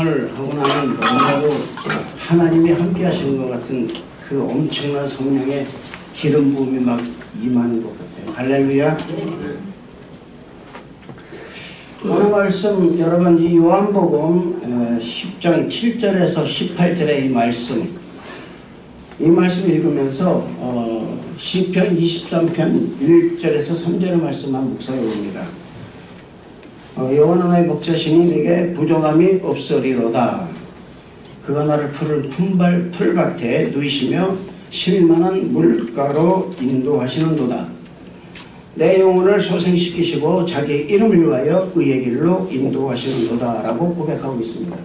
을 하고 나면 너무나도 하나님이 함께 하시는 것 같은 그 엄청난 성령의 기름 부음이 막 임하는 것 같아요. 할렐루야. 오늘 말씀 여러분 이 요한복음 10장 7절에서 18절의 이 말씀 읽으면서 시편 23편 1절에서 3절의 말씀만 묵상해 봅니다. 여호와 나의 목자시니 내게 부족함이 없으리로다. 그가 나를 푸른 풀밭에 누이시며 쉴만한 물가로 인도하시는도다. 내 영혼을 소생시키시고 자기 이름을 위하여 의의 길로 인도하시는도다 라고 고백하고 있습니다.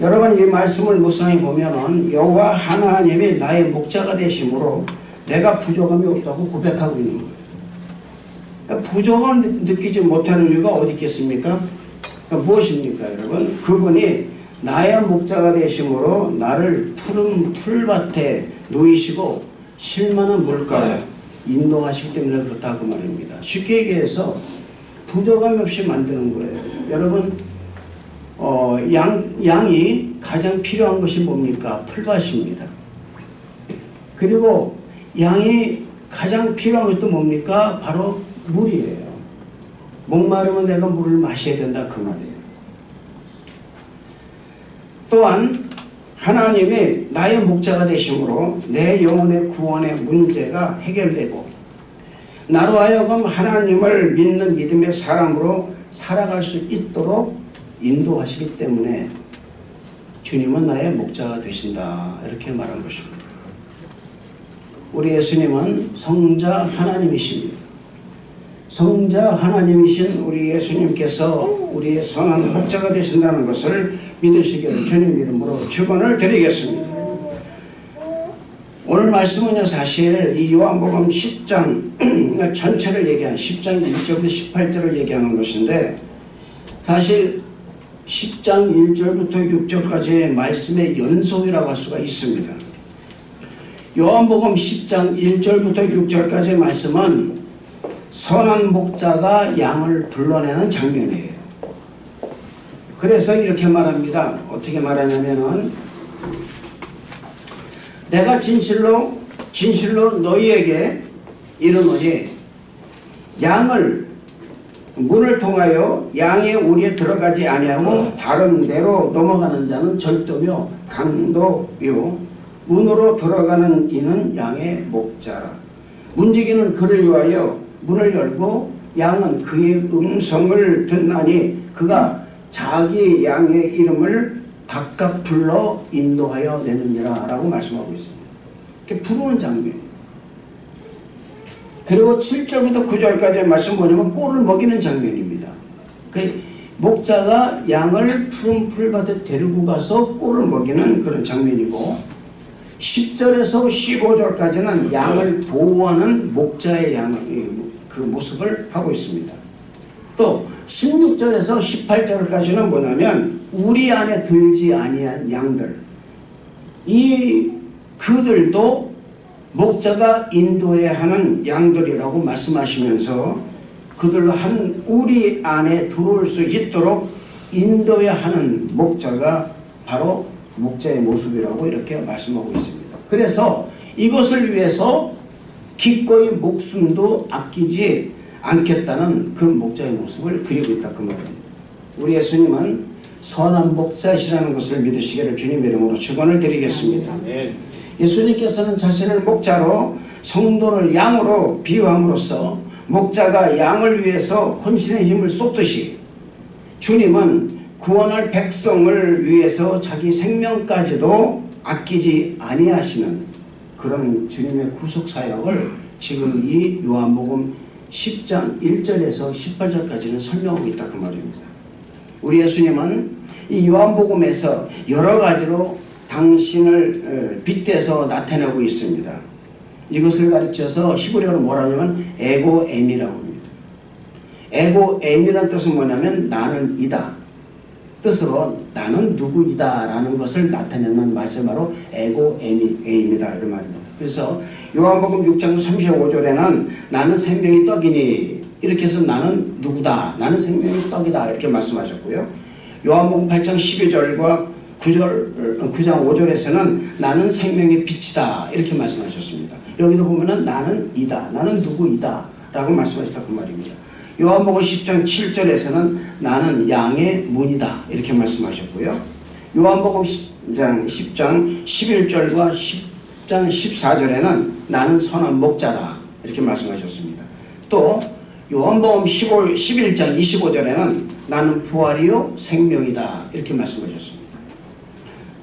여러분 이 말씀을 묵상해 보면 여호와 하나님이 나의 목자가 되심으로 내가 부족함이 없다고 고백하고 있는 거예요. 부족을 느끼지 못하는 이유가 어디 있겠습니까? 무엇입니까 여러분? 그분이 나의 목자가 되심으로 나를 푸른 풀밭에 누이시고 쉴만한 물가에 인도하시기 때문에 그렇다 그 말입니다. 쉽게 얘기해서 부족함 없이 만드는 거예요. 여러분 양이 가장 필요한 것이 뭡니까? 풀밭입니다. 그리고 양이 가장 필요한 것도 뭡니까? 바로 물이에요. 목마르면 내가 물을 마셔야 된다 그 말이에요. 또한 하나님이 나의 목자가 되심으로 내 영혼의 구원의 문제가 해결되고 나로 하여금 하나님을 믿는 믿음의 사람으로 살아갈 수 있도록 인도하시기 때문에 주님은 나의 목자가 되신다 이렇게 말한 것입니다. 우리 예수님은 성자 하나님이십니다. 성자 하나님이신 우리 예수님께서 우리의 선한 목자가 되신다는 것을 믿으시기를 주님 이름으로 축원을 드리겠습니다. 오늘 말씀은요 사실 이 요한복음 10장 전체를 얘기한 10장 1절부터 18절을 얘기하는 것인데 사실 10장 1절부터 6절까지의 말씀의 연속이라고 할 수가 있습니다. 요한복음 10장 1절부터 6절까지의 말씀은 선한 목자가 양을 불러내는 장면이에요. 그래서 이렇게 말합니다. 어떻게 말하냐면은 내가 진실로 너희에게 이르노니 양을 문을 통하여 양의 우리에 들어가지 아니하고 다른 데로 넘어가는 자는 절도며 강도요 문으로 들어가는 이는 양의 목자라. 문지기는 그를 위하여 문을 열고 양은 그의 음성을 듣나니 그가 자기 양의 이름을 각각 불러 인도하여 내느니라 라고 말씀하고 있습니다. 이렇게 부르는 장면. 그리고 7절부터 9절까지의 말씀 뭐냐면 꼴을 먹이는 장면입니다. 그 목자가 양을 푸른 풀밭에 데리고 가서 꼴을 먹이는 그런 장면이고 10절에서 15절까지는 양을 보호하는 목자의 그 모습을 하고 있습니다. 또 16절에서 18절까지는 뭐냐면 우리 안에 들지 아니한 양들 그들도 목자가 인도해야 하는 양들이라고 말씀하시면서 그들로 우리 안에 들어올 수 있도록 인도해야 하는 목자가 바로 목자의 모습이라고 이렇게 말씀하고 있습니다. 그래서 이것을 위해서 기꺼이 목숨도 아끼지 않겠다는 그런 목자의 모습을 그리고 있다 그 말입니다. 우리 예수님은 선한 목자시라는 것을 믿으시기를 주님의 이름으로 축원을 드리겠습니다. 예수님께서는 자신을 목자로 성도를 양으로 비유함으로써 목자가 양을 위해서 혼신의 힘을 쏟듯이 주님은 구원할 백성을 위해서 자기 생명까지도 아끼지 아니하시는 그런 주님의 구속사역을 지금 이 요한복음 10장 1절에서 18절까지는 설명하고 있다 그 말입니다. 우리 예수님은 이 요한복음에서 여러 가지로 당신을 빗대서 나타내고 있습니다. 이것을 가르쳐서 히브리어로 뭐라 하냐면 에고엠이라고 합니다. 에고엠이라는 뜻은 뭐냐면 나는 이다. 뜻으로 나는 누구이다 라는 것을 나타내는 말씀이 바로 에고엠이다 이런 말입니다. 그래서 요한복음 6장 35절에는 나는 생명의 떡이니 이렇게 해서 나는 누구다, 나는 생명의 떡이다 이렇게 말씀하셨고요. 요한복음 8장 12절과 9장 5절에서는 나는 생명의 빛이다 이렇게 말씀하셨습니다. 여기도 보면은 나는 이다, 나는 누구이다 라고 말씀하셨다 그 말입니다. 요한복음 10장 7절에서는 나는 양의 문이다 이렇게 말씀하셨고요. 요한복음 10장 11절과 10장 14절에는 나는 선한 목자다 이렇게 말씀하셨습니다. 또 요한복음 11장 25절에는 나는 부활이요 생명이다 이렇게 말씀하셨습니다.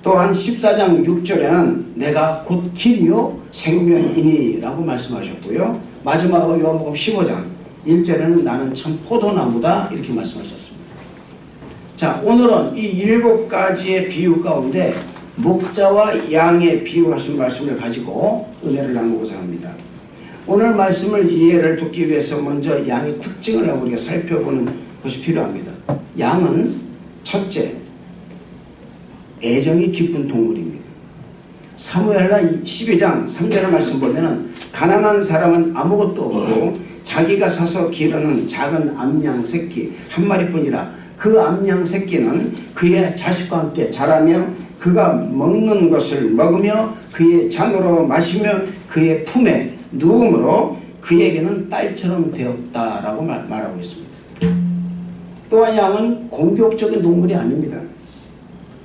또한 14장 6절에는 내가 곧 길이요 생명이니 라고 말씀하셨고요. 마지막으로 요한복음 15장 1절에는 나는 참 포도나무다 이렇게 말씀하셨습니다. 자, 오늘은 이 7가지의 비유 가운데 목자와 양의 비유하신 말씀을 가지고 은혜를 나누고자 합니다. 오늘 말씀을 이해를 돕기 위해서 먼저 양의 특징을 우리가 살펴보는 것이 필요합니다. 양은 첫째, 애정이 깊은 동물입니다. 사무엘하 12장 3절의 말씀 보면은 가난한 사람은 아무것도 없고 자기가 사서 기르는 작은 암양 새끼 한 마리뿐이라 그 암양 새끼는 그의 자식과 함께 자라며 그가 먹는 것을 먹으며 그의 잔으로 마시며 그의 품에 누움으로 그에게는 딸처럼 되었다라고 말하고 있습니다. 또한 양은 공격적인 동물이 아닙니다.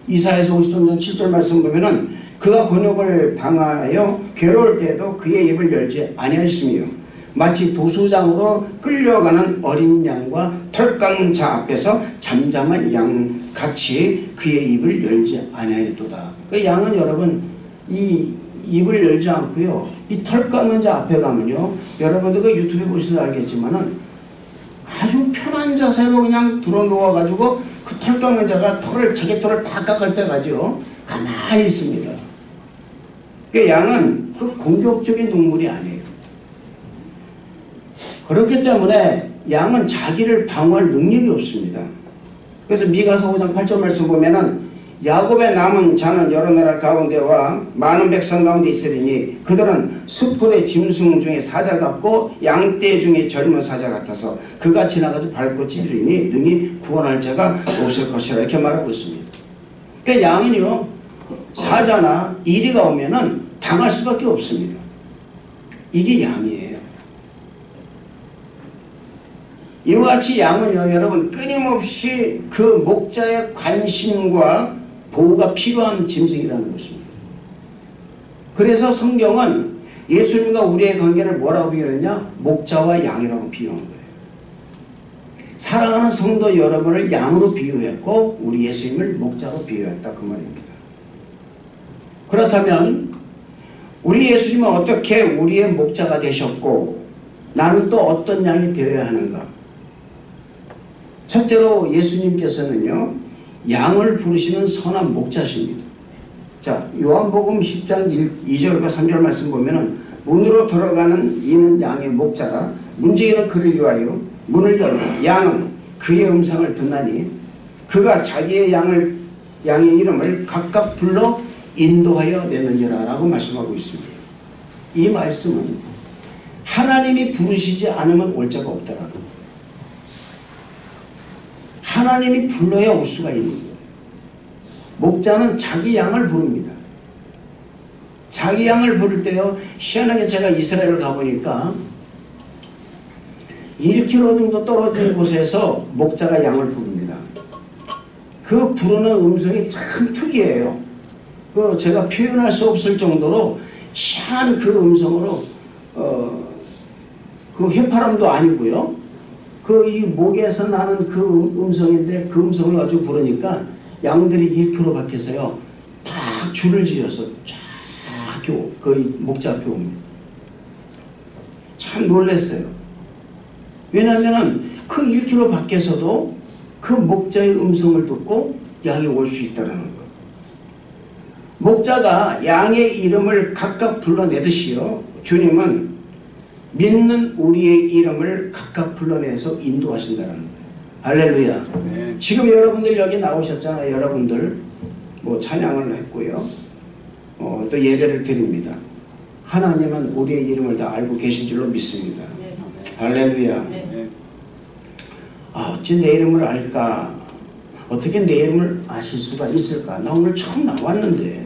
이사야서 53장 7절 말씀 보면은 그가 곤욕을 당하여 괴로울 때에도 그의 입을 열지 아니하였으며 마치 도수장으로 끌려가는 어린 양과 털 깎는 자 앞에서 잠잠한 양같이 그의 입을 열지 아니하였도다. 그 양은 여러분 이 입을 열지 않고요. 이 털 깎는 자 앞에 가면요. 여러분들 그 유튜브에 보셔서 알겠지만은 아주 편한 자세로 그냥 들어 누워가지고 그 털 깎는 자가 자기 털을 다 깎을 때까지요. 가만히 있습니다. 그 양은 그 공격적인 동물이 아니에요. 그렇기 때문에 양은 자기를 방어할 능력이 없습니다. 그래서 미가서 5장 8절 말씀 보면은 야곱의 남은 자는 여러 나라 가운데와 많은 백성 가운데 있으리니 그들은 숲풀의 짐승 중에 사자 같고 양떼 중에 젊은 사자 같아서 그가 지나가서 밟고 찌르리니 능히 구원할 자가 없을 것이라 이렇게 말하고 있습니다. 그러니까 양은요 사자나 이리가 오면은 당할 수밖에 없습니다. 이게 양이에요. 이와 같이 양은요 여러분 끊임없이 그 목자의 관심과 보호가 필요한 짐승이라는 것입니다. 그래서 성경은 예수님과 우리의 관계를 뭐라고 비유했냐? 목자와 양이라고 비유한 거예요. 사랑하는 성도 여러분을 양으로 비유했고 우리 예수님을 목자로 비유했다 그 말입니다. 그렇다면 우리 예수님은 어떻게 우리의 목자가 되셨고 나는 또 어떤 양이 되어야 하는가? 첫째로 예수님께서는요 양을 부르시는 선한 목자십니다. 자, 요한복음 10장 2절과 3절 말씀 보면은 문으로 들어가는 이는 양의 목자라 문지기는 그를 위하여 문을 열고 양은 그의 음성을 듣나니 그가 자기의 양의 이름을 각각 불러 인도하여 내느니라 라고 말씀하고 있습니다. 이 말씀은 하나님이 부르시지 않으면 올 자가 없다라는 거예요. 하나님이 불러야 올 수가 있는 거예요. 목자는 자기 양을 부릅니다. 자기 양을 부를 때요 희한하게 제가 이스라엘을 가보니까 1km 정도 떨어진 곳에서 목자가 양을 부릅니다. 그 부르는 음성이 참 특이해요. 제가 표현할 수 없을 정도로 희한한 그 음성으로 그 휘파람도 아니고요. 이 목에서 나는 그 음성인데 그 음성을 가지고 부르니까 양들이 1km 밖에서요 딱 줄을 지어서 쫙 거의 목자 앞에 옵니다. 참 놀랐어요. 왜냐하면 그 1km 밖에서도 그 목자의 음성을 듣고 양이 올 수 있다는 것. 목자가 양의 이름을 각각 불러내듯이요 주님은 믿는 우리의 이름을 각각 불러내서 인도하신다는 거예요. 할렐루야. 네. 지금 여러분들 여기 나오셨잖아요. 여러분들 뭐 찬양을 했고요. 또 예배를 드립니다. 하나님은 우리의 이름을 다 알고 계신 줄로 믿습니다. 네. 할렐루야. 네. 어찌 내 이름을 알까? 어떻게 내 이름을 아실 수가 있을까? 나 오늘 처음 나왔는데.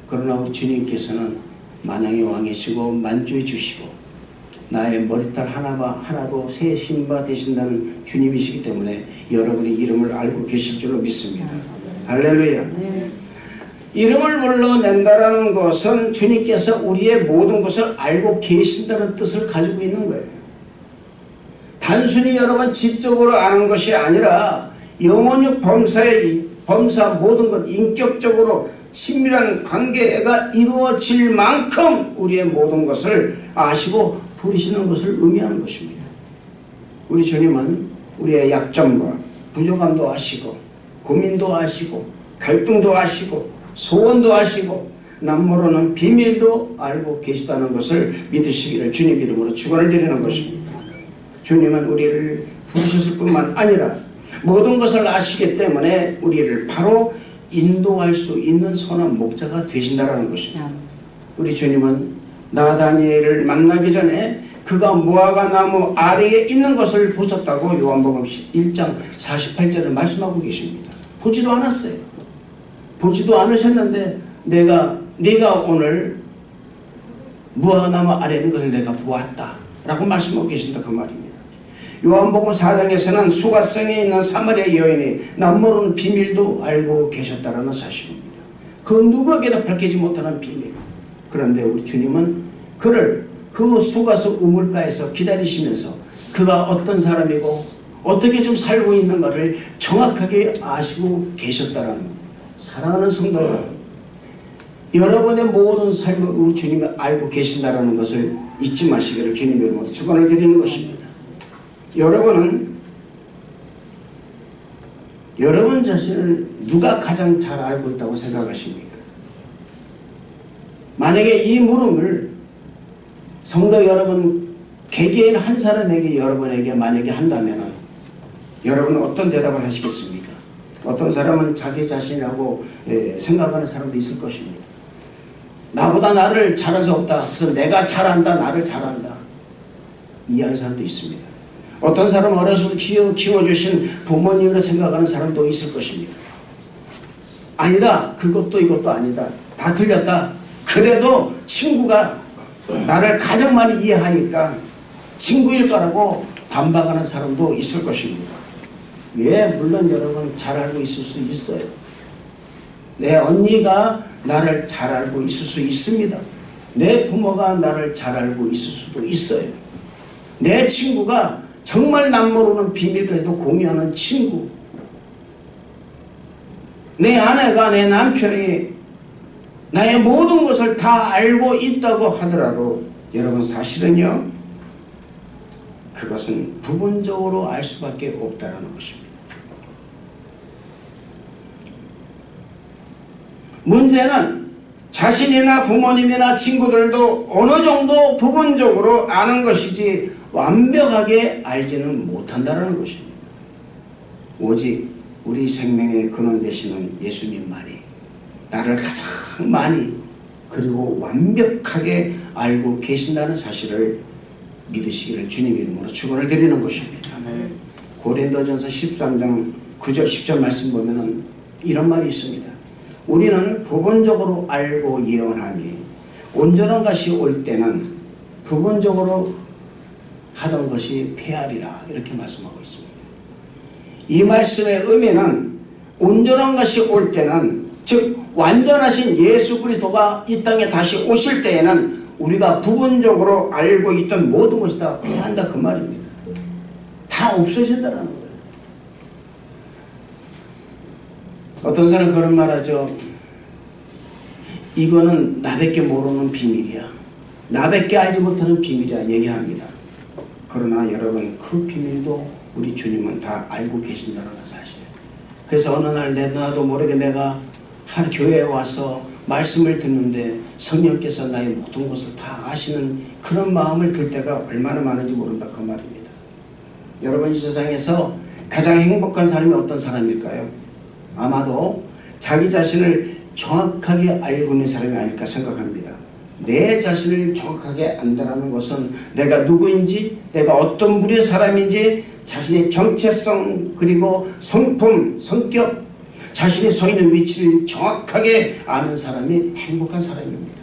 그러나 우리 주님께서는 만왕의 왕이시고 만주의 주시고 나의 머리털 하나도 세신 바 되신다는 주님이시기 때문에 여러분의 이름을 알고 계실 줄로 믿습니다. 할렐루야. 이름을 불러낸다라는 것은 주님께서 우리의 모든 것을 알고 계신다는 뜻을 가지고 있는 거예요. 단순히 여러분 지적으로 아는 것이 아니라 영혼육 범사 모든 것 인격적으로 친밀한 관계가 이루어질 만큼 우리의 모든 것을 아시고 부르시는 것을 의미하는 것입니다. 우리 주님은 우리의 약점과 부족함도 아시고 고민도 아시고 갈등도 아시고 소원도 아시고 남모르는 비밀도 알고 계시다는 것을 믿으시기를 주님 이름으로 축원을 드리는 것입니다. 주님은 우리를 부르셨을 뿐만 아니라 모든 것을 아시기 때문에 우리를 바로 인도할 수 있는 선한 목자가 되신다는 것입니다. 우리 주님은 나다니엘을 만나기 전에 그가 무화과 나무 아래에 있는 것을 보셨다고 요한복음 1장 48절에 말씀하고 계십니다. 보지도 않았어요. 보지도 않으셨는데 네가 오늘 무화과 나무 아래에 있는 것을 내가 보았다 라고 말씀하고 계신다 그 말입니다. 요한복음 4장에서는 수가성에 있는 사마리아 여인이 남모르는 비밀도 알고 계셨다라는 사실입니다. 그 누구에게도 밝히지 못하는 비밀. 그런데 우리 주님은 그를 그 수가성 우물가에서 기다리시면서 그가 어떤 사람이고 어떻게 좀 살고 있는가를 정확하게 아시고 계셨다라는 거예요. 사랑하는 성도 여러분, 여러분의 모든 삶을 우리 주님이 알고 계신다라는 것을 잊지 마시기를 주님 이름으로 축원을 드리는 것입니다. 여러분은 여러분 자신을 누가 가장 잘 알고 있다고 생각하십니까? 만약에 이 물음을 성도 여러분 개개인 한 사람에게 여러분에게 만약에 한다면 여러분은 어떤 대답을 하시겠습니까? 어떤 사람은 자기 자신이라고 생각하는 사람도 있을 것입니다. 나보다 나를 잘할 수 없다. 그래서 내가 잘한다. 나를 잘한다. 이해하는 사람도 있습니다. 어떤 사람은 어렸을 때 키워주신 부모님이라 생각하는 사람도 있을 것입니다. 아니다. 그것도 이것도 아니다. 다 틀렸다. 그래도 친구가 나를 가장 많이 이해하니까 친구일 거라고 반박하는 사람도 있을 것입니다. 예, 물론 여러분 잘 알고 있을 수 있어요. 내 언니가 나를 잘 알고 있을 수 있습니다. 내 부모가 나를 잘 알고 있을 수도 있어요. 내 친구가 정말 남모르는 비밀까지도 공유하는 친구, 내 아내가 내 남편이 나의 모든 것을 다 알고 있다고 하더라도 여러분 사실은요, 그것은 부분적으로 알 수밖에 없다는 것입니다. 문제는 자신이나 부모님이나 친구들도 어느 정도 부분적으로 아는 것이지 완벽하게 알지는 못한다는 것입니다. 오직 우리 생명의 근원 되시는 예수님만이 나를 가장 많이 그리고 완벽하게 알고 계신다는 사실을 믿으시기를 주님 이름으로 축원을 드리는 것입니다. 고린도전서 13장 9절 10절 말씀 보면은 이런 말이 있습니다. 우리는 부분적으로 알고 예언하니 온전한 것이 올 때는 부분적으로 하던 것이 폐하리라 이렇게 말씀하고 있습니다. 이 말씀의 의미는 온전한 것이 올 때는 즉 완전하신 예수 그리스도가 이 땅에 다시 오실 때에는 우리가 부분적으로 알고 있던 모든 것이 다 폐한다 그 말입니다. 다 없어진다는 거예요. 어떤 사람은 그런 말 하죠. 이거는 나밖에 모르는 비밀이야. 나밖에 알지 못하는 비밀이야 얘기합니다. 그러나 여러분 그 비밀도 우리 주님은 다 알고 계신다는 사실. 그래서 어느 날 나도 모르게 내가 한 교회에 와서 말씀을 듣는데 성령께서 나의 모든 것을 다 아시는 그런 마음을 들 때가 얼마나 많은지 모른다 그 말입니다. 여러분 이 세상에서 가장 행복한 사람이 어떤 사람일까요? 아마도 자기 자신을 정확하게 알고 있는 사람이 아닐까 생각합니다. 내 자신을 정확하게 안다는 것은 내가 누구인지 내가 어떤 부류의 사람인지 자신의 정체성 그리고 성품, 성격, 자신이 서 있는 위치를 정확하게 아는 사람이 행복한 사람입니다.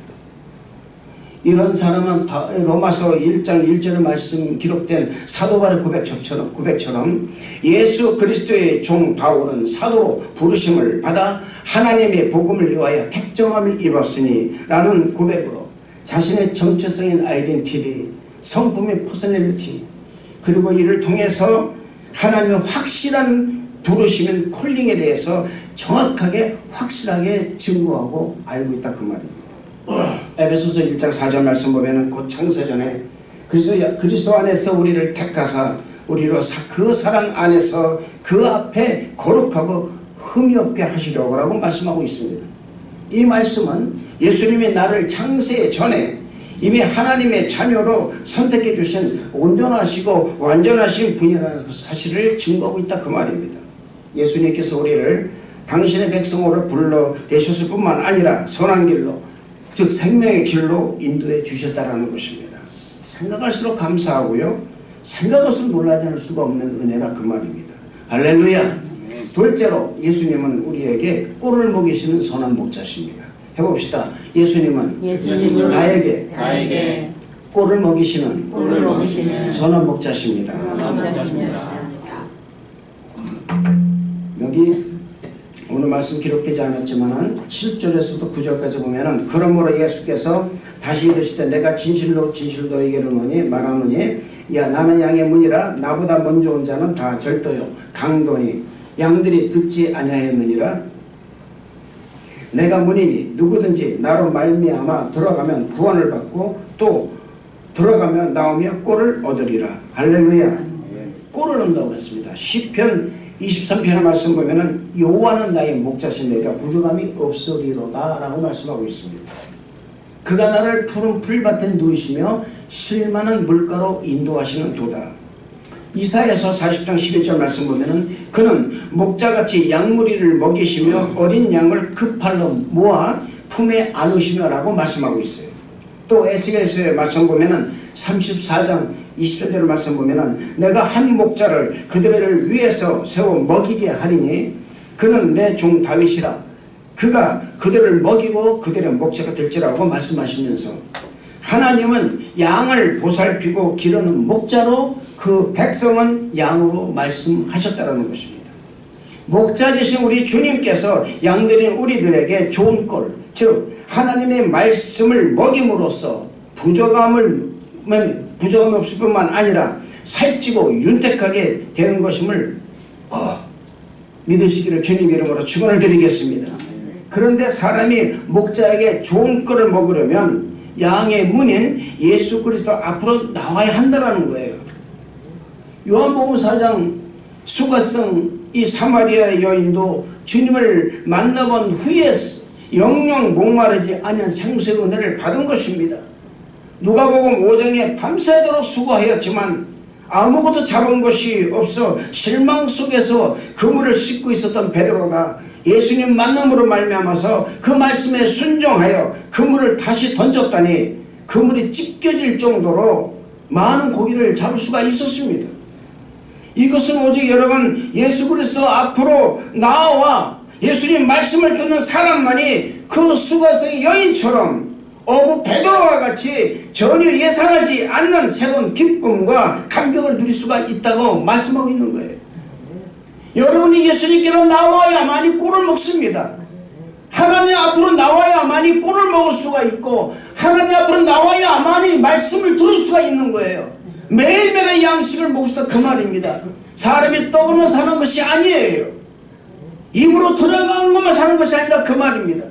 이런 사람은 로마서 1장 1절의 말씀 기록된 사도 바울의 고백처럼 예수 그리스도의 종 바울은 사도로 부르심을 받아 하나님의 복음을 위하여 택정함을 입었으니 라는 고백으로 자신의 정체성인 아이덴티티, 성품의 퍼스널리티, 그리고 이를 통해서 하나님의 확실한 부르심인 콜링에 대해서 정확하게 확실하게 증거하고 알고 있다 그 말입니다. 에베소서 1장 4절 말씀 보면은 곧 창세전에 그리스도 안에서 우리를 택하사 우리로 그 사랑 안에서 그 앞에 거룩하고 흠이 없게 하시려고 라고 말씀하고 있습니다. 이 말씀은 예수님이 나를 창세 전에 이미 하나님의 자녀로 선택해 주신 온전하시고 완전하신 분이라는 사실을 증거하고 있다 그 말입니다. 예수님께서 우리를 당신의 백성으로 불러 내셨을 뿐만 아니라 선한 길로, 즉 생명의 길로 인도해 주셨다라는 것입니다. 생각할수록 감사하고요, 생각할수록 놀라지 않을 수가 없는 은혜라 그 말입니다. 할렐루야. 둘째로 예수님은 우리에게 꼴을 먹이시는 선한 목자십니다. 해봅시다. 예수님은 나에게 꼴을 먹이시는 선한 목자십니다. 여기 오늘 말씀 기록되지 않았지만 7절에서부터 9절까지 보면은 그러므로 예수께서 다시 이르시되 내가 진실로 너희에게 말하노니 야 나는 양의 문이라 나보다 먼저 온 자는 다 절도요 강도니 양들이 듣지 아니하였느니라. 내가 문이니 누구든지 나로 말미암아 들어가면 구원을 받고 또 들어가면 나오며 꼴을 얻으리라. 할렐루야. 꼴을 얻는다고 그랬습니다. 시편 23편의 말씀 보면은 여호와는 나의 목자신 내가 부족함이 없으리로다 라고 말씀하고 있습니다. 그가 나를 푸른 풀밭에 누이시며 쉴만한 물가로 인도하시는 도다. 이사야서 40장 11절 말씀 보면은 그는 목자같이 양무리를 먹이시며 어린 양을 그 팔로 모아 품에 안으시며 라고 말씀하고 있어요. 또 에스겔서의 말씀 보면은 34장 20절의 말씀 보면은 내가 한 목자를 그들을 위해서 세워 먹이게 하리니 그는 내 종 다윗이라 그가 그들을 먹이고 그들의 목자가 될지라고 말씀하시면서 하나님은 양을 보살피고 기르는 목자로 그 백성은 양으로 말씀하셨다는 것입니다. 목자 되신 우리 주님께서 양들인 우리들에게 좋은 꼴, 즉 하나님의 말씀을 먹임으로써 부족함이 없을 뿐만 아니라 살찌고 윤택하게 되는 것임을 믿으시기를 주님 이름으로 축원을 드리겠습니다. 그런데 사람이 목자에게 좋은 꼴을 먹으려면 양의 문인 예수 그리스도 앞으로 나와야 한다는 거예요. 요한복음 4장 수가성 이 사마리아 여인도 주님을 만나본 후에 영영 목마르지 않은 생수의 은혜를 받은 것입니다. 누가복음 5장에 밤새도록 수고하였지만 아무것도 잡은 것이 없어 실망 속에서 그물을 씻고 있었던 베드로가 예수님 만남으로 말미암아서 그 말씀에 순종하여 그물을 다시 던졌더니 그물이 찢겨질 정도로 많은 고기를 잡을 수가 있었습니다. 이것은 오직 여러분 예수 그리스도 앞으로 나와 예수님 말씀을 듣는 사람만이 그 수가성의 여인처럼 어부 베드로와 같이 전혀 예상하지 않는 새로운 기쁨과 감격을 누릴 수가 있다고 말씀하고 있는 거예요. 여러분이 예수님께로 나와야만이 꼴을 먹습니다. 하나님 앞으로 나와야만이 꼴을 먹을 수가 있고 하나님 앞으로 나와야만이 말씀을 들을 수가 있는 거예요. 매일매일의 양식을 먹으시다 그 말입니다. 사람이 떡으로만 사는 것이 아니에요. 입으로 들어간 것만 사는 것이 아니라 그 말입니다.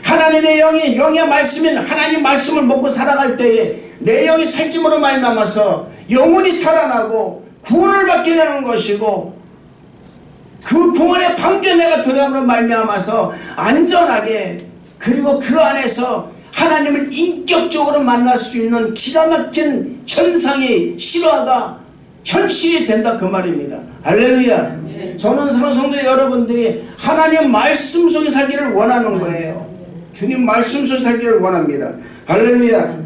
하나님의 영의 말씀인 하나님 말씀을 먹고 살아갈 때에 내 영이 살찜으로 말미암아서 영혼이 살아나고 구원을 받게 되는 것이고 그 구원의 방주에 내가 들어감으로 말미암아서 안전하게 그리고 그 안에서 하나님을 인격적으로 만날 수 있는 기가 막힌 현상이 실화가 현실이 된다 그 말입니다. 할렐루야. 저는 사랑하는 성도 여러분들이 하나님 말씀 속에 살기를 원하는 거예요. 주님 말씀 속에 살기를 원합니다. 할렐루야.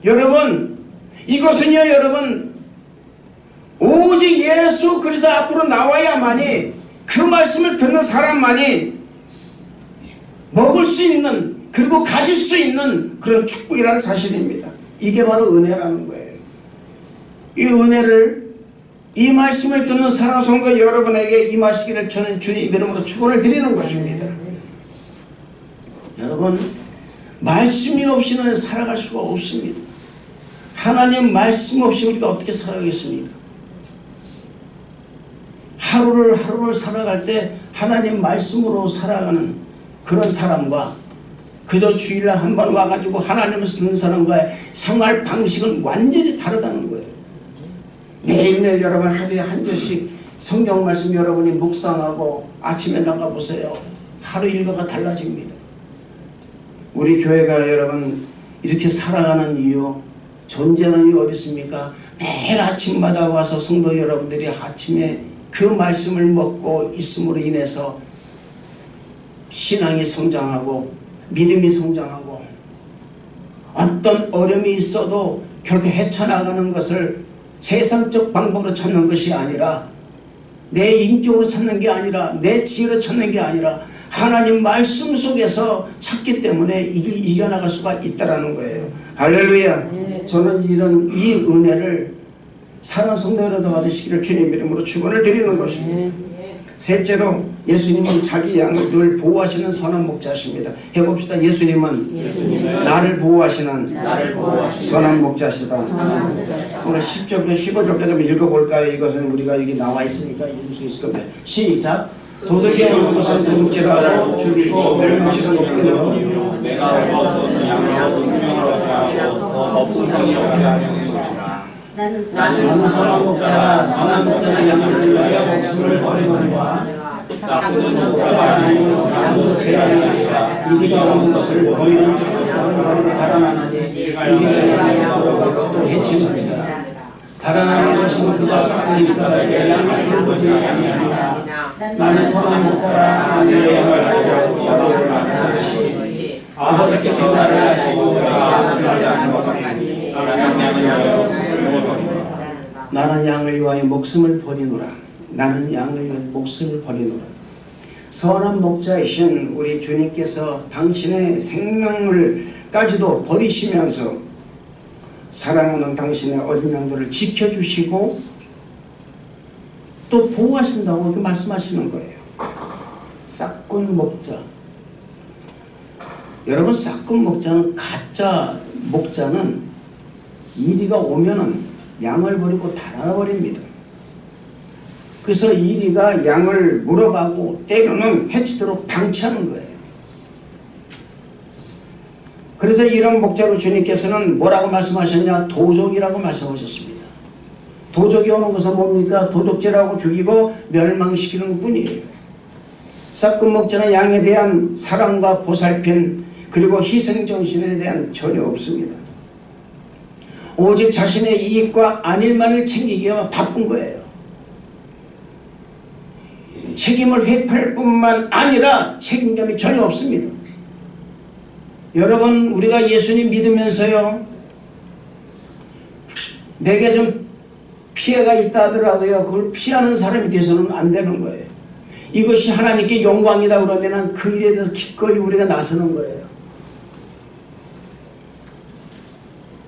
여러분 이것은요 여러분 오직 예수 그리스도 앞으로 나와야만이, 그 말씀을 듣는 사람만이 먹을 수 있는, 그리고 가질 수 있는 그런 축복이라는 사실입니다. 이게 바로 은혜라는 거예요. 이 은혜를, 이 말씀을 듣는 사랑하는 성도 여러분에게 임하시기를 저는 주님 이름으로 축원을 드리는 것입니다. 여러분, 말씀이 없이는 살아갈 수가 없습니다. 하나님 말씀 없이 우리가 어떻게 살아가겠습니까? 하루를 살아갈 때 하나님 말씀으로 살아가는 그런 사람과 그저 주일날 한 번 와가지고 하나님을 듣는 사람과의 생활 방식은 완전히 다르다는 거예요. 매일매일 여러분 하루에 한 절씩 성경 말씀 여러분이 묵상하고 아침에 나가보세요. 하루 일과가 달라집니다. 우리 교회가 여러분 이렇게 살아가는 이유, 존재하는 이유 어디 있습니까? 매일 아침마다 와서 성도 여러분들이 아침에 그 말씀을 먹고 있음으로 인해서 신앙이 성장하고 믿음이 성장하고 어떤 어려움이 있어도 결국 헤쳐나가는 것을 세상적 방법으로 찾는 것이 아니라, 내 인격으로 찾는 게 아니라, 내 지혜로 찾는 게 아니라 하나님 말씀 속에서 찾기 때문에 이겨나갈 수가 있다는 거예요. 할렐루야. 저는 이 은혜를 사랑하는 성도 여러분 받으시기를 주님 이름으로 축원을 드리는 것입니다. 셋째로, 예수님은 자기 양을 늘 보호하시는 선한 목자십니다. 해봅시다. 예수님은 나를 보호하시는 선한 목자시다. 오늘 10절부터 15절까지 한번 읽어볼까요? 이것은 우리가 여기 나와 있으니까 읽을 수 있을 겁니다. 시작. 도둑이 오는 것은 도둑질하고 죽이고 멸망시는 없거니와 내가 얻어서 양으로 생명을 얻게 하고 더 높은 성이 얻게 하려는 것이라. 나는 선한 목자라. 선한 목자는 양을 위하여 목숨을 버리거니와 나쁜 목자가 아니요 양도 제한이 아니라 이리가 오는 것을 보면 양을 달아나니 이리가 양으로 또 해치느니라. 달아나는 것은 그가 싹으니까 내 양을 돌보지 아니하니라. 나는 선한 목자라. 내 양을 알고 양을 낳는 것이 아버지께서 나를 하시고 내가 아버지를 낳는 나는 양을 위하여 목숨을 버리노라. 나는 양을 위하여 목숨을 버리노라. 선한 목자이신 우리 주님께서 당신의 생명을까지도 버리시면서 사랑하는 당신의 어린 양들을 지켜주시고 또 보호하신다고 이렇게 말씀하시는 거예요. 싹군 목자. 여러분, 싹군 목자는, 가짜 목자는 이리가 오면은 양을 버리고 달아나버립니다. 그래서 이리가 양을 물어가고 때로는 해치도록 방치하는 거예요. 그래서 이런 목자로 주님께서는 뭐라고 말씀하셨냐? 도적이라고 말씀하셨습니다. 도적이 오는 것은 뭡니까? 도둑질하고 죽이고 멸망시키는 뿐이에요. 싹군 목자는 양에 대한 사랑과 보살핌 그리고 희생정신에 대한 전혀 없습니다. 오직 자신의 이익과 안일만을 챙기기에만 바쁜 거예요. 책임을 회피할 뿐만 아니라 책임감이 전혀 없습니다. 여러분, 우리가 예수님 믿으면서요, 내게 좀 피해가 있다 하더라도요, 그걸 피하는 사람이 돼서는 안 되는 거예요. 이것이 하나님께 영광이다 그러면은 그 일에 대해서 기꺼이 우리가 나서는 거예요.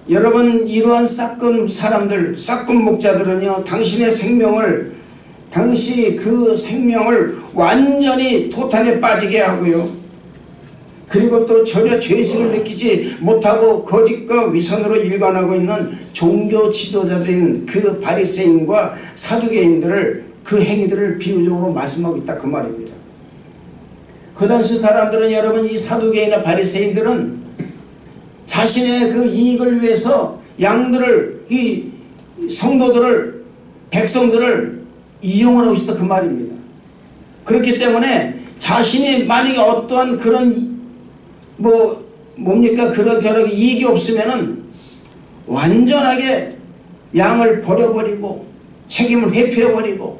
여러분, 이러한 싹군 사람들, 싹군 목자들은요, 당신의 생명을, 당시 그 생명을 완전히 토탄에 빠지게 하고요, 그리고 또 전혀 죄식을 느끼지 못하고 거짓과 위선으로 일관하고 있는 종교 지도자들인 그 바리새인과 사두개인들을, 그 행위들을 비유적으로 말씀하고 있다 그 말입니다. 그 당시 사람들은, 여러분, 이 사두개인이나 바리새인들은 자신의 그 이익을 위해서 양들을, 이 성도들을, 백성들을 이용을 하고 있었다 그 말입니다. 그렇기 때문에 자신이 만약에 어떠한 그런 뭡니까? 그런저런 이익이 없으면은 완전하게 양을 버려버리고 책임을 회피해버리고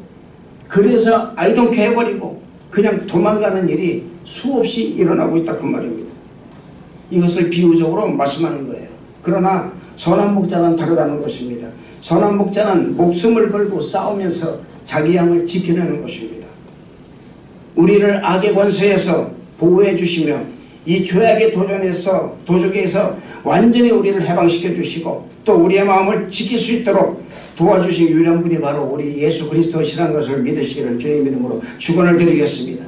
그래서 아이동케 해버리고 그냥 도망가는 일이 수없이 일어나고 있다 그 말입니다. 이것을 비유적으로 말씀하는 거예요. 그러나 선한 목자는 다르다는 것입니다. 선한 목자는 목숨을 걸고 싸우면서 자기 양을 지켜내는 것입니다. 우리를 악의 권세에서 보호해 주시며 이 죄악의 도적에서 완전히 우리를 해방시켜 주시고 또 우리의 마음을 지킬 수 있도록 도와주신 유일한 분이 바로 우리 예수 그리스도시라는 것을 믿으시기를 주님 이름으로 축원을 드리겠습니다.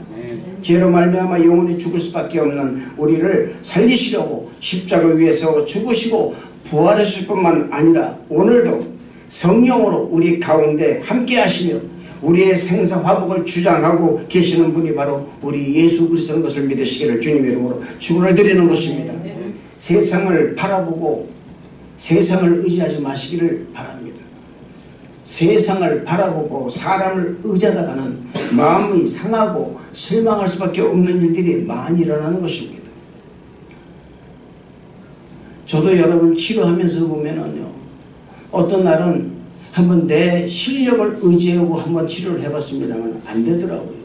죄로 말미암아 영원히 죽을 수밖에 없는 우리를 살리시려고 십자가 위에서 죽으시고 부활하실 뿐만 아니라 오늘도 성령으로 우리 가운데 함께 하시며 우리의 생사 화복을 주장하고 계시는 분이 바로 우리 예수 그리스도인 것을 믿으시기를 주님 이름으로 축원을 드리는 것입니다. 세상을 바라보고 세상을 의지하지 마시기를 바랍니다. 세상을 바라보고 사람을 의지하다가는 마음이 상하고 실망할 수밖에 없는 일들이 많이 일어나는 것입니다. 저도 여러분 치료하면서 보면은요, 어떤 날은 한번 내 실력을 의지하고 한번 치료를 해봤습니다만 안 되더라고요.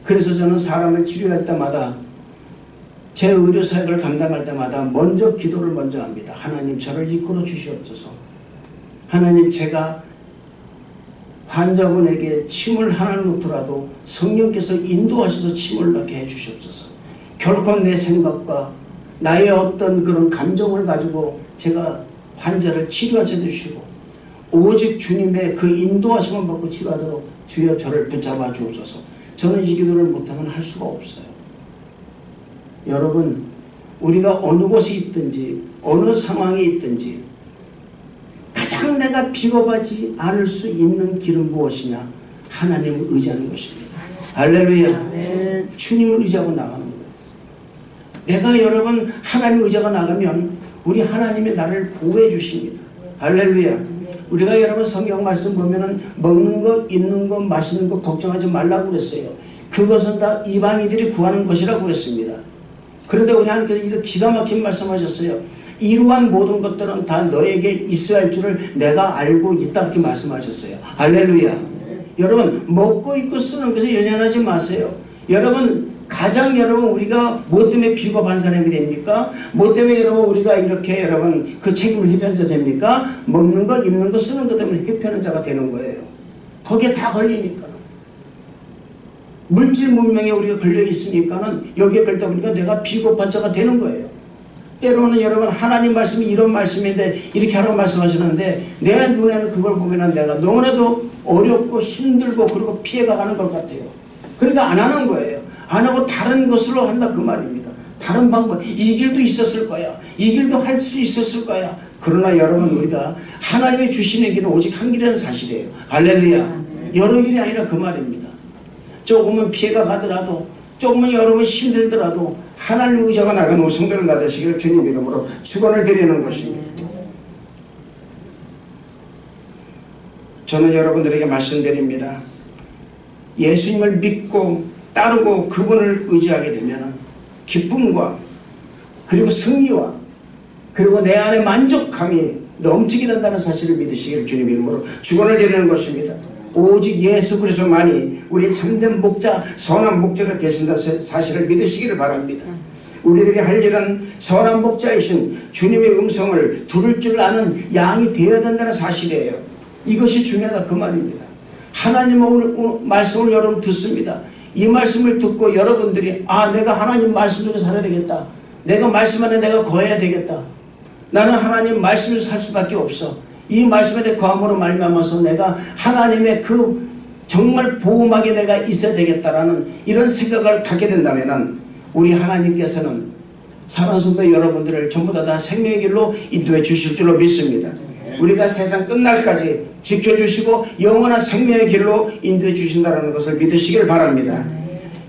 그래서 저는 사람을 치료할 때마다 제 의료사역을 감당할 때마다 먼저 기도를 먼저 합니다. 하나님 저를 이끌어 주시옵소서. 하나님 제가 환자분에게 침을 하나 놓더라도 성령께서 인도하셔서 침을 넣게 해주시옵소서. 결코 내 생각과 나의 어떤 그런 감정을 가지고 제가 환자를 치료하셔 주시고 오직 주님의 그 인도하심을 받고 치료하도록 주여 저를 붙잡아 주옵소서. 저는 이 기도를 못하면 할 수가 없어요. 여러분 우리가 어느 곳에 있든지 어느 상황에 있든지 가장 내가 비겁하지 않을 수 있는 길은 무엇이냐? 하나님을 의지하는 것입니다. 할렐루야. 주님을 의지하고 나가는 거예요. 내가 여러분 하나님을 의지하고 나가면 우리 하나님이 나를 보호해 주십니다. 할렐루야. 우리가 여러분 성경 말씀 보면은 먹는 것, 입는 것, 마시는 것 걱정하지 말라고 그랬어요. 그것은 다 이방인들이 구하는 것이라고 그랬습니다. 그런데 우리 하나님께서 이렇게 기가 막힌 말씀하셨어요. 이러한 모든 것들은 다 너에게 있어야 할 줄을 내가 알고 있다 이렇게 말씀하셨어요. 할렐루야. 여러분 먹고 입고 쓰는 것에 연연하지 마세요. 여러분 가장 여러분 우리가 뭐 때문에 비겁한 사람이 됩니까? 뭐 때문에 여러분 우리가 이렇게 여러분 그 책임을 회피하는 자 됩니까? 먹는 것, 입는 것, 쓰는 것 때문에 회피하는 자가 되는 거예요. 거기에 다 걸리니까. 물질 문명에 우리가 걸려 있으니까는 여기에 걸다 보니까 내가 비겁한 자가 되는 거예요. 때로는 여러분 하나님 말씀이 이런 말씀인데 이렇게 하라고 말씀하시는데 내 눈에는 그걸 보면은 내가 너무나도 어렵고 힘들고 그리고 피해가 가는 것 같아요. 그러니까 안 하는 거예요. 안 하고 다른 것으로 한다 그 말입니다. 다른 방법, 이 길도 있었을 거야. 이 길도 할 수 있었을 거야. 그러나 여러분 우리가 하나님이 주시는 길은 오직 한 길이라는 사실이에요. 할렐루야. 여러 길이 아니라 그 말입니다. 조금은 피해가 가더라도 조금은 여러분 힘들더라도 하나님 의지가 나가는 성도를 나되시기를 주님 이름으로 축원을 드리는 것입니다. 저는 여러분들에게 말씀드립니다. 예수님을 믿고 따르고 그분을 의지하게 되면 기쁨과 그리고 승리와 그리고 내 안에 만족감이 넘치게 된다는 사실을 믿으시기를 주님 이름으로 축원을 드리는 것입니다. 오직 예수 그리스도만이 우리 참된 목자, 선한 목자가 되신다는 사실을 믿으시기를 바랍니다. 우리들이 할 일은 선한 목자이신 주님의 음성을 들을 줄 아는 양이 되어야 된다는 사실이에요. 이것이 중요하다 그 말입니다. 하나님의 오늘 말씀을 여러분 듣습니다. 이 말씀을 듣고 여러분들이 내가 하나님 말씀 중에 살아야 되겠다. 내가 말씀 안에 내가 거해야 되겠다. 나는 하나님 말씀을 살 수밖에 없어. 이 말씀에 거함으로 말미암아서 내가 하나님의 그 정말 보호막에 내가 있어야 되겠다라는 이런 생각을 갖게 된다면 우리 하나님께서는 사랑하는 성도 여러분들을 전부 다 생명의 길로 인도해 주실 줄로 믿습니다. 우리가 세상 끝날까지 지켜주시고 영원한 생명의 길로 인도해 주신다는 것을 믿으시길 바랍니다.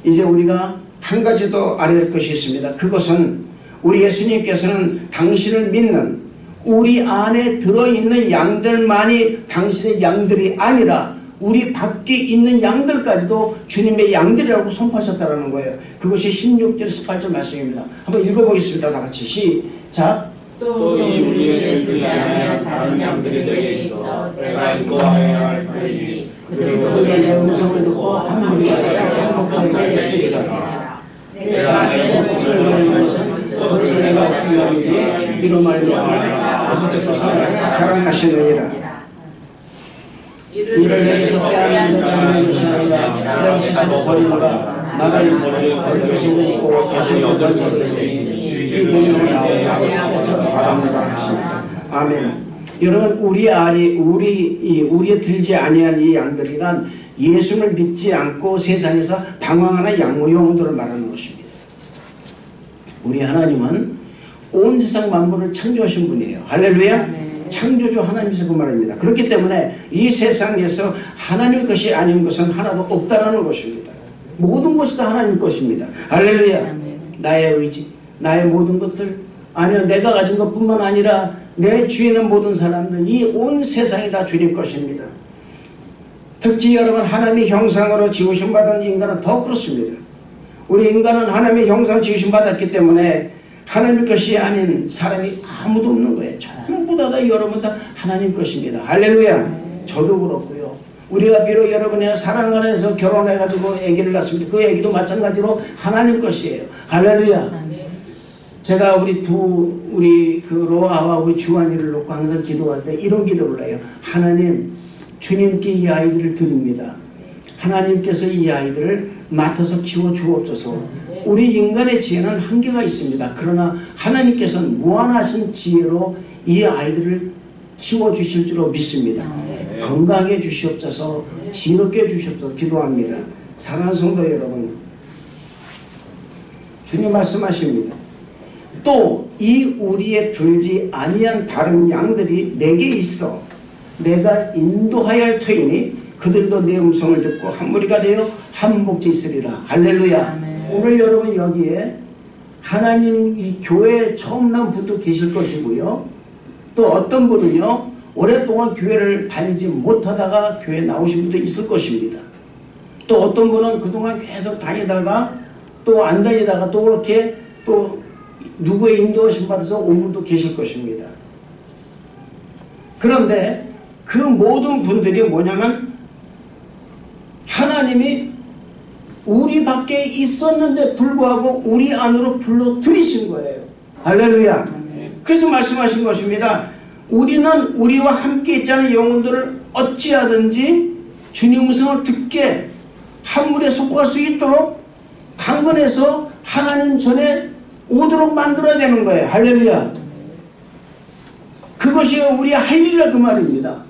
이제 우리가 한 가지 더 알아야 될 것이 있습니다. 그것은 우리 예수님께서는 당신을 믿는 우리 안에 들어있는 양들만이 당신의 양들이 아니라 우리 밖에 있는 양들까지도 주님의 양들이라고 선포하셨다는 거예요. 그것이 16절 18절 말씀입니다. 한번 읽어보겠습니다. 다 같이 시작. 또 이 우리의 들이 안에 다른 양들이 내게 있어 내가 인도하여야 할 터이니 그리고 그들의 음성을 듣고 한 무리가 한 목자가 있으리라. 내가 내 목숨을 버리는 것은 그것을 내가 구하기에 이로 말미암아 사랑하시느니라. 이를 내게서 빼앗는 자는 것이 아니라 내가 스스로 버리노라. 나를 버릴 것이 있고 다시 얻을 것이 있으니 이 계명을 내 아버지께서 바랍니다 하십니다. 아멘. 여러분, 우리에 들지 아니한 이 양들이란 예수를 믿지 않고 세상에서 방황하는 영혼들을 말하는 것입니다. 우리 하나님은 온 세상 만물을 창조하신 분이에요. 할렐루야. 창조주 하나님이서 그 말입니다. 그렇기 때문에 이 세상에서 하나님 것이 아닌 것은 하나도 없다라는 것입니다. 모든 것이 다 하나님 것입니다. 할렐루야. 나의 의지, 나의 모든 것들, 아니요 내가 가진 것뿐만 아니라 내 주위에 있는 모든 사람들, 이 온 세상이 다 주님 것입니다. 특히 여러분, 하나님의 형상으로 지으심 받은 인간은 더 그렇습니다. 우리 인간은 하나님의 형상으로 지으심 받았기 때문에 하나님 것이 아닌 사람이 아무도 없는 거예요. 전부 다 여러분 다 하나님 것입니다. 할렐루야. 저도 그렇고요. 우리가 비록 여러분의 사랑 안에서 결혼해가지고 아기를 낳습니다. 그 아기도 마찬가지로 하나님 것이에요. 할렐루야. 제가 우리 그 로아와 우리 주환이를 놓고 항상 기도할 때 이런 기도를 해요. 하나님, 주님께 이 아이들을 드립니다. 하나님께서 이 아이들을 맡아서 키워 주옵소서. 우리 인간의 지혜는 한계가 있습니다. 그러나 하나님께서는 무한하신 지혜로 이 아이들을 키워주실 줄로 믿습니다. 건강해 주시옵소서, 지혜롭게 해주시옵소서 기도합니다. 사랑하는 성도 여러분, 주님 말씀하십니다. 또 이 우리에 들지 아니한 다른 양들이 내게 있어 내가 인도하여 할 터이니 그들도 내 음성을 듣고 한 무리가 되어 한 목재 있으리라. 할렐루야. 오늘 여러분 여기에 하나님 이 교회에 처음 나온 분도 계실 것이고요. 또 어떤 분은요 오랫동안 교회를 다니지 못하다가 교회에 나오신 분도 있을 것입니다. 또 어떤 분은 그동안 계속 다니다가 또 안 다니다가 또 그렇게 또 누구의 인도하심 받아서 온 분도 계실 것입니다. 그런데 그 모든 분들이 뭐냐면 하나님이 우리 밖에 있었는데 불구하고 우리 안으로 불러 들이신 거예요. 할렐루야. 그래서 말씀하신 것입니다. 우리는 우리와 함께 있지 않은 영혼들을 어찌하든지 주님 음성을 듣게 한 물에 속할 수 있도록 강건해서 하나님 전에 오도록 만들어야 되는 거예요. 할렐루야. 그것이 우리 할 일이라 그 말입니다.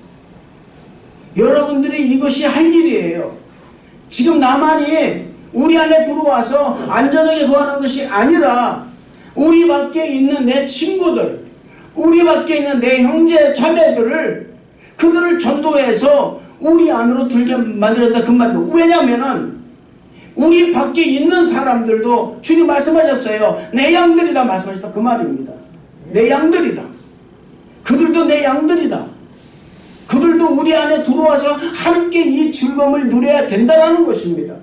여러분들이 이것이 할 일이에요. 지금 나만이 우리 안에 들어와서 안전하게 거하는 것이 아니라 우리 밖에 있는 내 친구들, 우리 밖에 있는 내 형제 자매들을 그들을 전도해서 우리 안으로 들게 만들었다 그 말이에요. 왜냐하면 우리 밖에 있는 사람들도 주님 말씀하셨어요. 내 양들이다 말씀하셨다 그 말입니다. 내 양들이다. 그들도 내 양들이다. 그들도 우리 안에 들어와서 함께 이 즐거움을 누려야 된다는 것입니다.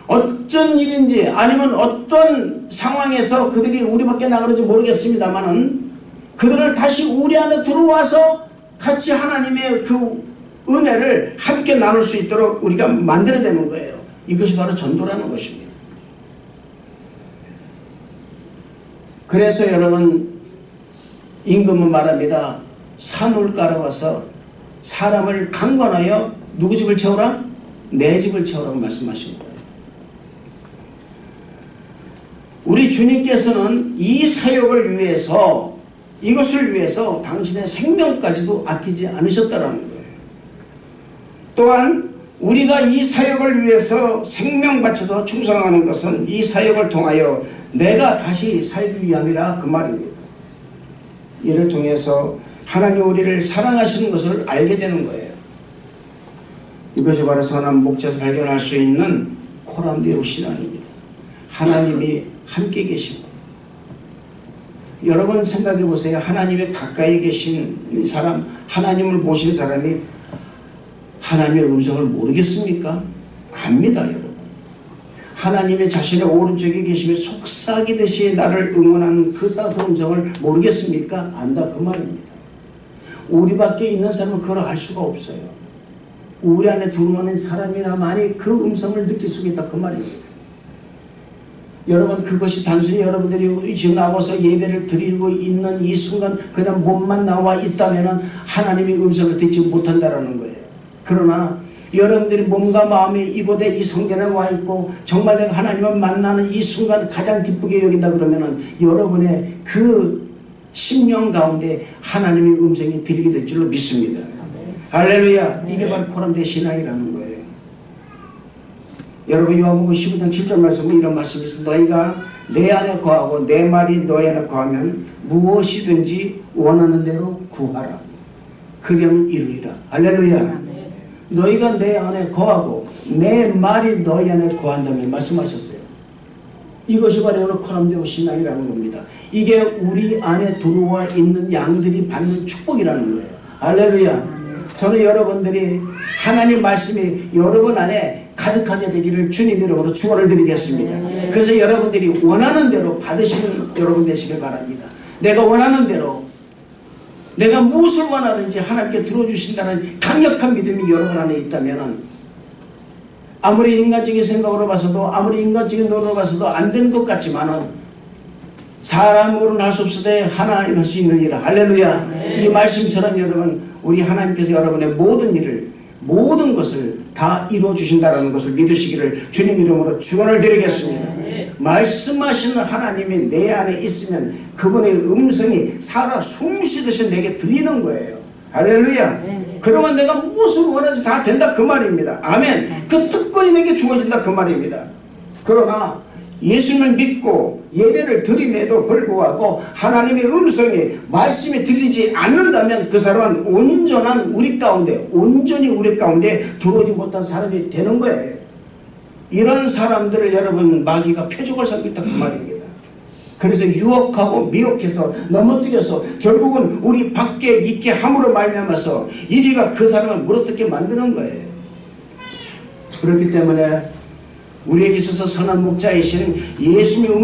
어쩐 일인지 아니면 어떤 상황에서 그들이 우리 밖에 나가는지 모르겠습니다만은 그들을 다시 우리 안에 들어와서 같이 하나님의 그 은혜를 함께 나눌 수 있도록 우리가 만들어야 되는 거예요. 이것이 바로 전도라는 것입니다. 그래서 여러분 임금은 말합니다. 산울가로 와서 사람을 강권하여 누구 집을 채우라? 내 집을 채우라고 말씀하신 거예요. 우리 주님께서는 이 사역을 위해서 이것을 위해서 당신의 생명까지도 아끼지 않으셨다는 거예요. 또한 우리가 이 사역을 위해서 생명 바쳐서 충성하는 것은 이 사역을 통하여 내가 다시 살기 위함이라 그 말입니다. 이를 통해서 하나님 우리를 사랑하시는 것을 알게 되는 거예요. 이것이 바로 선한 목자에서 발견할 수 있는 코람데오 신앙입니다. 하나님이 함께 계시고 여러분 생각해 보세요. 하나님의 가까이 계신 사람, 하나님을 모시는 사람이 하나님의 음성을 모르겠습니까? 압니다 여러분. 하나님의 자신의 오른쪽에 계시며 속삭이듯이 나를 응원하는 그 따뜻한 음성을 모르겠습니까? 안다 그 말입니다. 우리 밖에 있는 사람은 그걸 알 수가 없어요. 우리 안에 들어오는 사람이나만이 그 음성을 느낄 수 있다 그 말입니다. 여러분 그것이 단순히 여러분들이 지금 나와서 예배를 드리고 있는 이 순간 그냥 몸만 나와 있다면 하나님의 음성을 듣지 못한다라는 거예요. 그러나 여러분들이 몸과 마음이 이곳에 이 성전에 와 있고 정말 내가 하나님을 만나는 이 순간 가장 기쁘게 여긴다 그러면은 여러분의 그 심령 가운데 하나님의 음성이 들리게 될 줄로 믿습니다. 할렐루야. 이게 바로 코람데 신앙이라는 거예요. 여러분 요한복음 15장 7절 말씀은 이런 말씀이 있습니다. 너희가 내 안에 거하고 내 말이 너희 안에 거하면 무엇이든지 원하는 대로 구하라. 그리하면 이루리라. 할렐루야. 너희가 내 안에 거하고 내 말이 너희 안에 거한다면 말씀하셨어요. 이것이 바로 오늘 코람데오 신앙이라는 겁니다. 이게 우리 안에 들어와 있는 양들이 받는 축복이라는 거예요. 할렐루야. 저는 여러분들이 하나님 말씀이 여러분 안에 가득하게 되기를 주님 이름으로 축원을 드리겠습니다. 그래서 여러분들이 원하는 대로 받으시는 여러분 되시길 바랍니다. 내가 원하는 대로 내가 무엇을 원하든지 하나님께 들어주신다는 강력한 믿음이 여러분 안에 있다면 아무리 인간적인 생각으로 봐서도 아무리 인간적인 논으로 봐서도 안 되는 것 같지만은 사람으로는 할 수 없으되 하나님 할 수 있는 일이라. 할렐루야. 이 말씀처럼 여러분 우리 하나님께서 여러분의 모든 일을 모든 것을 다 이루어 주신다는 것을 믿으시기를 주님 이름으로 축원을 드리겠습니다. 말씀하시는 하나님이 내 안에 있으면 그분의 음성이 살아 숨쉬듯이 내게 들리는 거예요. 할렐루야. 그러면 내가 무엇을 원하는지 다 된다 그 말입니다. 아멘. 그 특권이 내게 주어진다 그 말입니다. 그러나 예수님을 믿고 예배를 드림에도 불구하고 하나님의 음성이 말씀이 들리지 않는다면 그 사람은 온전히 우리 가운데 들어오지 못한 사람이 되는 거예요. 이런 사람들을 여러분 마귀가 표적을 삼고 있다 그 말입니다. 그래서 유혹하고 미혹해서 넘어뜨려서 결국은 우리 밖에 있게 함으로 말미암아서 이리가 그 사람을 물어뜯게 만드는 거예요. 그렇기 때문에 우리에게 있어서 선한 목자이신 예수님의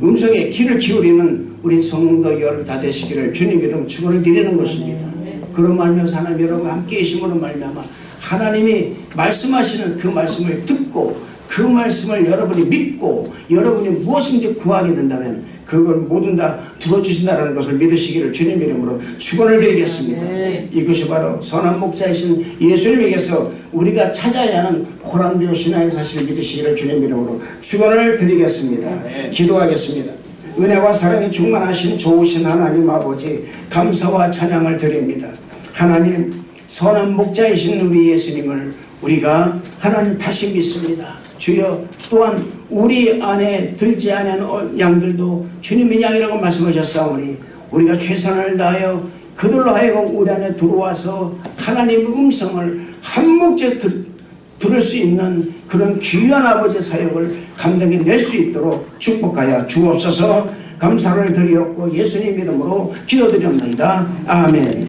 음성에 귀를 기울이는 우리 성도 여러분 다 되시기를 주님 이름 축원을 드리는 것입니다. 그런 말미암아서 하나님 여러분과 함께 계심으로 말미암아 하나님이 말씀하시는 그 말씀을 듣고 그 말씀을 여러분이 믿고 여러분이 무엇인지 구하게 된다면 그걸 모든 다 들어주신다는 것을 믿으시기를 주님 이름으로 축원을 드리겠습니다. 이것이 바로 선한 목자이신 예수님에게서 우리가 찾아야 하는 코람데오 신앙의 사실을 믿으시기를 주님 이름으로 축원을 드리겠습니다. 기도하겠습니다. 은혜와 사랑이 충만하신 좋으신 하나님 아버지 감사와 찬양을 드립니다. 하나님 선한 목자이신 우리 예수님을 우리가 하나님 다시 믿습니다. 주여 또한 우리 안에 들지 않은 양들도 주님의 양이라고 말씀하셨사오니 우리가 최선을 다하여 그들로 하여금 우리 안에 들어와서 하나님의 음성을 한목제 들을 수 있는 그런 귀한 아버지의 사역을 감당해낼 수 있도록 축복하여 주옵소서. 감사를 드리옵고 예수님 이름으로 기도드립니다. 아멘.